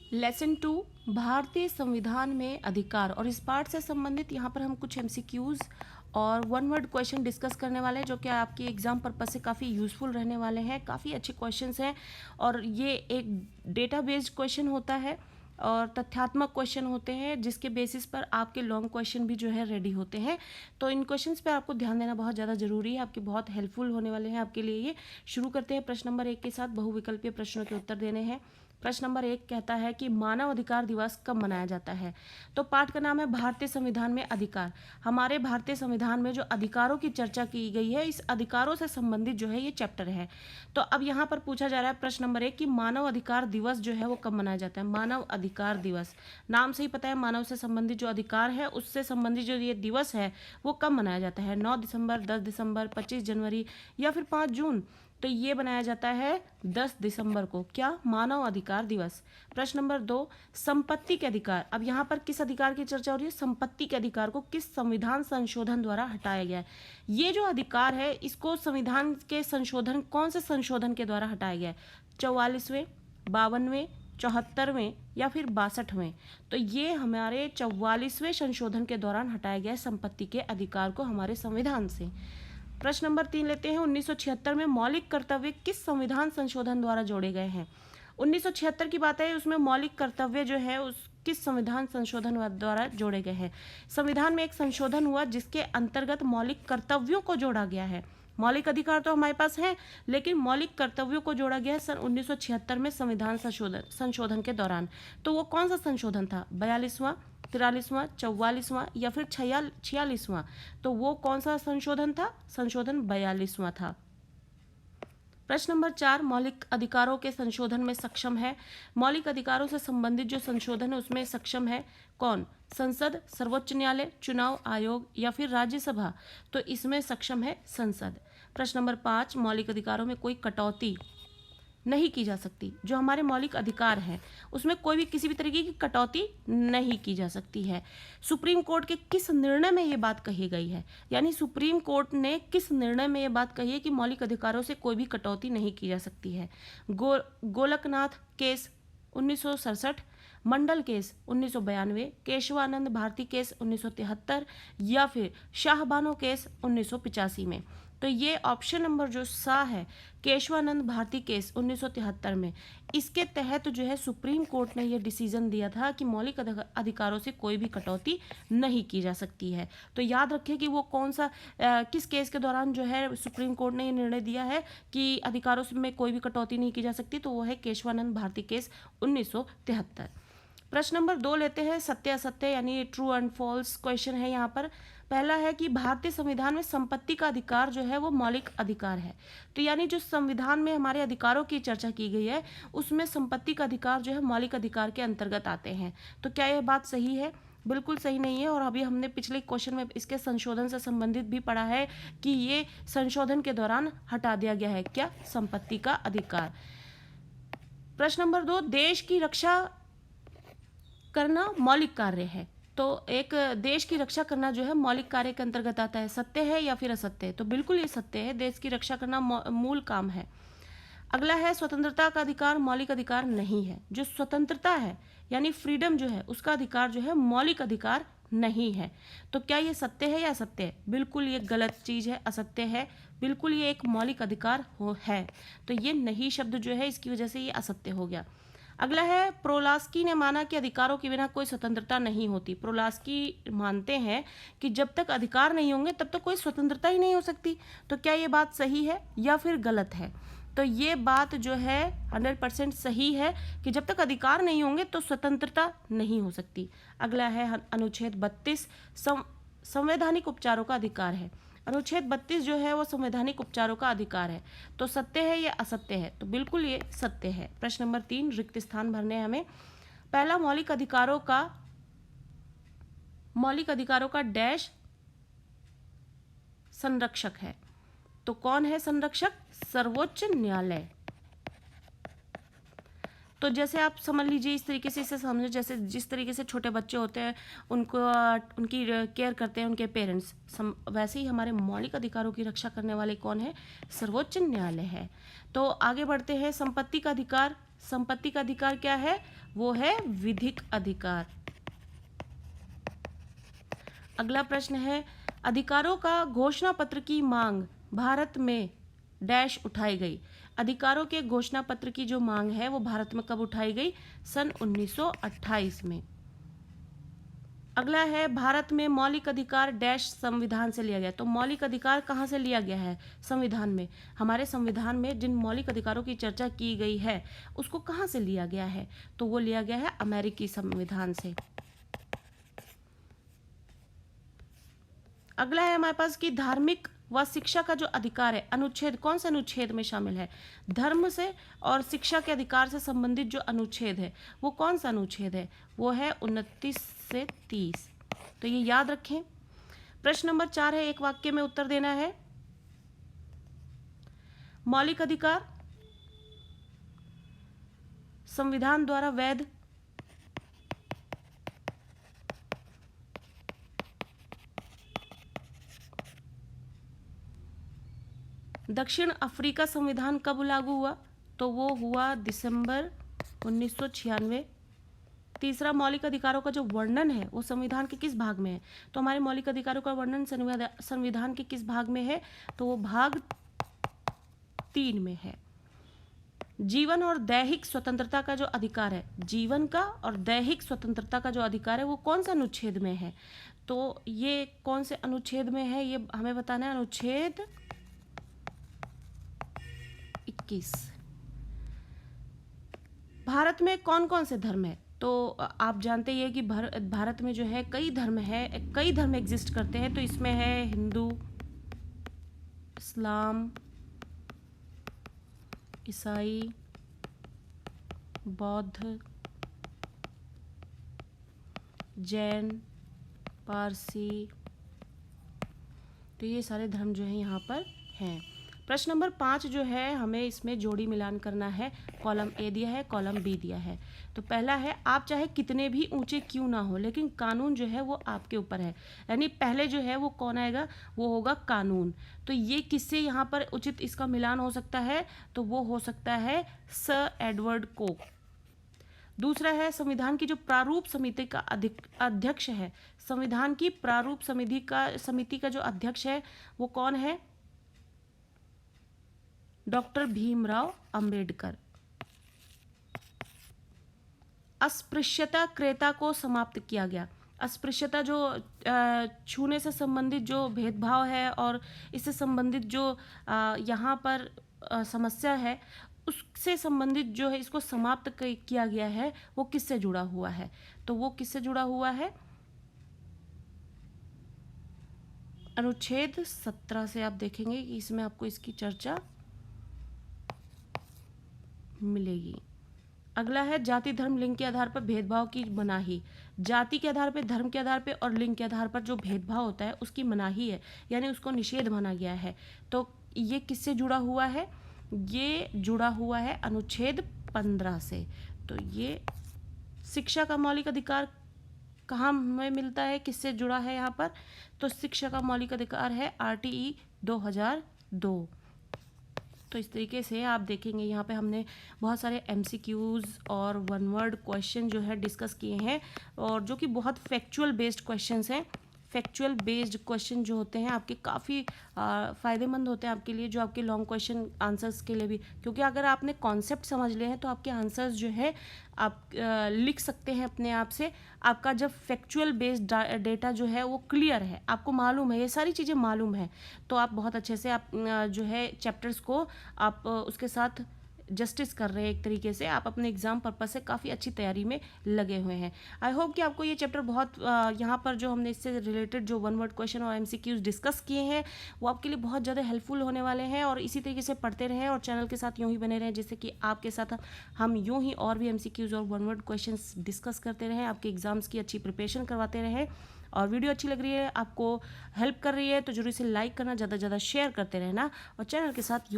Lesson 2 भारतीय संविधान में अधिकार, और इस पार्ट से संबंधित यहाँ पर हम कुछ एमसीक्यूज और वन वर्ड क्वेश्चन डिस्कस करने वाले हैं, जो कि आपकी एग्जाम पर्पज से काफ़ी यूजफुल रहने वाले हैं। काफ़ी अच्छे क्वेश्चंस हैं और ये एक डेटा बेस्ड क्वेश्चन होता है और तथ्यात्मक क्वेश्चन होते हैं, जिसके बेसिस पर आपके लॉन्ग क्वेश्चन भी जो है रेडी होते हैं। तो इन क्वेश्चंस पे आपको ध्यान देना बहुत ज़्यादा जरूरी है, आपके बहुत हेल्पफुल होने वाले हैं आपके लिए ये। शुरू करते हैं प्रश्न नंबर 1 के साथ। बहुविकल्पीय प्रश्नों के उत्तर देने हैं। प्रश्न नंबर 1 कहता है कि मानव अधिकार दिवस कब मनाया जाता है। तो पाठ का नाम है भारतीय संविधान में अधिकार। हमारे भारतीय संविधान में जो अधिकारों की चर्चा की गई है, इस अधिकारों से संबंधित जो है ये चैप्टर है। तो अब यहाँ पर पूछा जा रहा है प्रश्न नंबर 1 कि मानव अधिकार दिवस जो है वो कब मनाया जाता है। मानव अधिकार दिवस, नाम से ही पता है मानव से संबंधित जो अधिकार है उससे संबंधित जो ये दिवस है वो कब मनाया जाता है। 9 दिसंबर, 10 दिसंबर, 25 जनवरी या फिर 5 जून। तो ये बनाया जाता है 10 दिसंबर को। क्या? मानव अधिकार दिवस। प्रश्न नंबर 2 संपत्ति के अधिकार। अब यहाँ पर किस अधिकार की चर्चा हो रही है? संपत्ति के अधिकार को किस संविधान संशोधन द्वारा हटाया गया है। ये जो अधिकार है इसको संविधान के संशोधन, कौन से संशोधन के द्वारा हटाया गया है? 44वें, 52वें, 74वें या फिर 62वें। तो ये हमारे 44वें संशोधन के दौरान हटाया गया है संपत्ति के अधिकार को हमारे संविधान से। प्रश्न नंबर 3 लेते हैं। 1976 में मौलिक कर्तव्य किस संविधान संशोधन द्वारा जोड़े गए हैं? 1976 की बात है, उसमें मौलिक कर्तव्य जो है उस किस संविधान संशोधन द्वारा जोड़े गए हैं। संविधान में एक संशोधन हुआ जिसके अंतर्गत मौलिक कर्तव्यों को जोड़ा गया है। मौलिक अधिकार तो हमारे पास है, लेकिन मौलिक कर्तव्यों को जोड़ा गया है सन 1976 में संविधान संशोधन के दौरान। तो वो कौन सा संशोधन था? 42वां, 43वां, 44वां या फिर 46वां। तो वो कौन सा संशोधन था? संशोधन 42वां था। प्रश्न नंबर 4 मौलिक अधिकारों के संशोधन में सक्षम है। मौलिक अधिकारों से संबंधित जो संशोधन है उसमें सक्षम है कौन? संसद, सर्वोच्च न्यायालय, चुनाव आयोग या फिर राज्यसभा। तो इसमें सक्षम है संसद। प्रश्न नंबर 5 मौलिक अधिकारों में कोई कटौती नहीं की जा सकती। जो हमारे मौलिक अधिकार हैं उसमें कोई भी किसी भी तरीके की कटौती नहीं की जा सकती है। सुप्रीम कोर्ट के किस निर्णय में ये बात कही गई है? यानी सुप्रीम कोर्ट ने किस निर्णय में ये बात कही है कि मौलिक अधिकारों से कोई भी कटौती नहीं की जा सकती है? गोलकनाथ केस 1967, मंडल केस 1992, केशवानंद भारती केस 1973 या फिर शाहबानो केस 1985 में। तो ये ऑप्शन नंबर जो सा है, केशवानंद भारती केस 1973 में, इसके तहत जो है सुप्रीम कोर्ट ने ये डिसीजन दिया था कि मौलिक अधिकारों से कोई भी कटौती नहीं की जा सकती है। तो याद रखें कि वो कौन सा किस केस के दौरान जो है सुप्रीम कोर्ट ने ये निर्णय दिया है कि अधिकारों में कोई भी कटौती नहीं की जा सकती। तो वो है केशवानंद भारती केस 1973। प्रश्न नंबर 2 लेते हैं। सत्य असत्य यानी ट्रू एंड फॉल्स क्वेश्चन है यहाँ पर। पहला है कि भारतीय संविधान में संपत्ति का अधिकार जो है वो मौलिक अधिकार है। तो यानी जो संविधान में हमारे अधिकारों की चर्चा की गई है उसमें संपत्ति का अधिकार जो है मौलिक अधिकार के अंतर्गत आते हैं। तो क्या यह बात सही है? बिल्कुल सही नहीं है। और अभी हमने पिछले क्वेश्चन में इसके संशोधन से संबंधित भी पढ़ा है कि ये संशोधन के दौरान हटा दिया गया है। क्या? संपत्ति का अधिकार। प्रश्न नंबर 2 देश की रक्षा करना मौलिक कार्य है। तो एक देश की रक्षा करना जो है मौलिक कार्य के अंतर्गत आता है। सत्य है या फिर असत्य? तो बिल्कुल ये सत्य है, देश की रक्षा करना मूल काम है। अगला है स्वतंत्रता का अधिकार मौलिक अधिकार नहीं है। जो स्वतंत्रता है यानी फ्रीडम जो है उसका अधिकार जो है मौलिक अधिकार नहीं है। तो क्या ये सत्य है या असत्य है? बिल्कुल ये गलत चीज है, असत्य है। बिल्कुल ये एक मौलिक अधिकार है। तो ये नहीं शब्द जो है इसकी वजह से ये असत्य हो गया। अगला है प्रोलास्की ने माना कि अधिकारों के बिना कोई स्वतंत्रता नहीं होती। प्रोलास्की मानते हैं कि जब तक अधिकार नहीं होंगे तब तक कोई स्वतंत्रता ही नहीं हो सकती। तो क्या ये बात सही है या फिर गलत है? तो ये बात जो है 100% सही है कि जब तक अधिकार नहीं होंगे तो स्वतंत्रता नहीं हो सकती। अगला है अनुच्छेद 32 संवैधानिक उपचारों का अधिकार है। अनुच्छेद 32 जो है वो संवैधानिक उपचारों का अधिकार है। तो सत्य है या असत्य है? तो बिल्कुल ये सत्य है। प्रश्न नंबर 3 रिक्त स्थान भरने हैं हमें। पहला मौलिक अधिकारों का डैश संरक्षक है। तो कौन है संरक्षक? सर्वोच्च न्यायालय। तो जैसे आप समझ लीजिए, इस तरीके से इसे समझो, जैसे जिस तरीके से छोटे बच्चे होते हैं उनको उनकी केयर करते हैं उनके पेरेंट्स, वैसे ही हमारे मौलिक अधिकारों की रक्षा करने वाले कौन है? सर्वोच्च न्यायालय है। तो आगे बढ़ते हैं। संपत्ति का अधिकार संपत्ति का अधिकार क्या है? वो है विधिक अधिकार। अगला प्रश्न है, अधिकारों का घोषणा पत्र की मांग भारत में डैश उठाई गई। अधिकारों के घोषणा पत्र की जो मांग है वो भारत में कब उठाई गई? सन 1928 में। अगला है, भारत में मौलिक अधिकार डैश संविधान से लिया गया। तो मौलिक अधिकार कहाँ से लिया गया है? संविधान में। हमारे संविधान में जिन मौलिक अधिकारों की चर्चा की गई है उसको कहाँ से लिया गया है? तो वो लिया गया है अमेरिकी संविधान से। अगला है हमारे पास कि धार्मिक व शिक्षा का जो अधिकार है, अनुच्छेद कौन से अनुच्छेद में शामिल है? धर्म से और शिक्षा के अधिकार से संबंधित जो अनुच्छेद है वो कौन सा अनुच्छेद है? वो है 29 से 30। तो ये याद रखें। प्रश्न नंबर 4 है, एक वाक्य में उत्तर देना है। मौलिक अधिकार संविधान द्वारा वैध दक्षिण अफ्रीका संविधान कब लागू हुआ? तो वो हुआ दिसंबर 1996। तीसरा, मौलिक अधिकारों का जो वर्णन है वो संविधान के किस भाग में है? तो हमारे मौलिक अधिकारों का वर्णन संविधान के किस भाग में है? तो वो भाग 3 में है। जीवन और दैहिक स्वतंत्रता का जो अधिकार है, जीवन का और दैहिक स्वतंत्रता का जो अधिकार है वो कौन सा अनुच्छेद में है? तो ये कौन से अनुच्छेद में है ये हमें बताना है। अनुच्छेद 21। भारत में कौन कौन से धर्म है? तो आप जानते ही है कि भारत में जो है कई धर्म है, कई धर्म एग्जिस्ट करते हैं। तो इसमें है हिंदू, इस्लाम, ईसाई, बौद्ध, जैन, पारसी। तो ये सारे धर्म जो है यहाँ पर हैं। प्रश्न नंबर 5 जो है हमें इसमें जोड़ी मिलान करना है। कॉलम ए दिया है, कॉलम बी दिया है। तो पहला है, आप चाहे कितने भी ऊंचे क्यों ना हो लेकिन कानून जो है वो आपके ऊपर है। यानी पहले जो है वो कौन आएगा? वो होगा कानून। तो ये किससे यहाँ पर उचित इसका मिलान हो सकता है? तो वो हो सकता है सर एडवर्ड कोक। दूसरा है, संविधान की जो प्रारूप समिति का अध्यक्ष है, संविधान की प्रारूप समिति का जो अध्यक्ष है वो कौन है? डॉक्टर भीमराव अंबेडकर। अस्पृश्यता क्रेता को समाप्त किया गया। अस्पृश्यता जो छूने से संबंधित जो भेदभाव है और इससे संबंधित जो यहाँ पर समस्या है उससे संबंधित जो है इसको समाप्त किया गया है वो किससे जुड़ा हुआ है? तो वो किससे जुड़ा हुआ है? अनुच्छेद 17 से। आप देखेंगे कि इसमें आपको इसकी चर्चा मिलेगी। अगला है, जाति धर्म लिंग के आधार पर भेदभाव की मनाही। जाति के आधार पर, धर्म के आधार पर और लिंग के आधार पर जो भेदभाव होता है उसकी मनाही है, यानी उसको निषेध माना गया है। तो ये किससे जुड़ा हुआ है? ये जुड़ा हुआ है अनुच्छेद 15 से। तो ये शिक्षा का मौलिक अधिकार कहाँ हमें मिलता है, किससे जुड़ा है यहाँ पर? तो शिक्षा का मौलिक अधिकार है RTE 2002। तो इस तरीके से आप देखेंगे यहाँ पे हमने बहुत सारे MCQs और वन वर्ड क्वेश्चन जो है डिस्कस किए हैं और जो कि बहुत फैक्चुअल बेस्ड क्वेश्चंस हैं। फैक्चुअल बेस्ड क्वेश्चन जो होते हैं आपके काफ़ी फ़ायदेमंद होते हैं आपके लिए, जो आपके लॉन्ग क्वेश्चन आंसर्स के लिए भी, क्योंकि अगर आपने कॉन्सेप्ट समझ लिए हैं तो आपके आंसर्स जो है आप लिख सकते हैं अपने आप से। आपका जब फैक्चुअल बेस्ड डेटा जो है वो क्लियर है, आपको मालूम है, ये सारी चीज़ें मालूम है, तो आप बहुत अच्छे से आप जो है चैप्टर्स को आप उसके साथ जस्टिस कर रहे हैं। एक तरीके से आप अपने एग्जाम पर्पस से काफ़ी अच्छी तैयारी में लगे हुए हैं। आई होप कि आपको ये चैप्टर बहुत यहाँ पर जो हमने इससे रिलेटेड जो वन वर्ड क्वेश्चन और MCQs डिस्कस किए हैं वो आपके लिए बहुत ज़्यादा हेल्पफुल होने वाले हैं। और इसी तरीके से पढ़ते रहें और चैनल के साथ यूँ ही बने रहें, जिससे कि आपके साथ हम यूँ ही और भी MCQs और वन वर्ड क्वेश्चन डिस्कस करते रहें, आपके एग्जाम्स की अच्छी प्रिपरेशन करवाते रहें। और वीडियो अच्छी लग रही है, आपको हेल्प कर रही है, तो जरूर इसे लाइक करना, ज़्यादा से ज़्यादा शेयर करते रहना और चैनल के साथ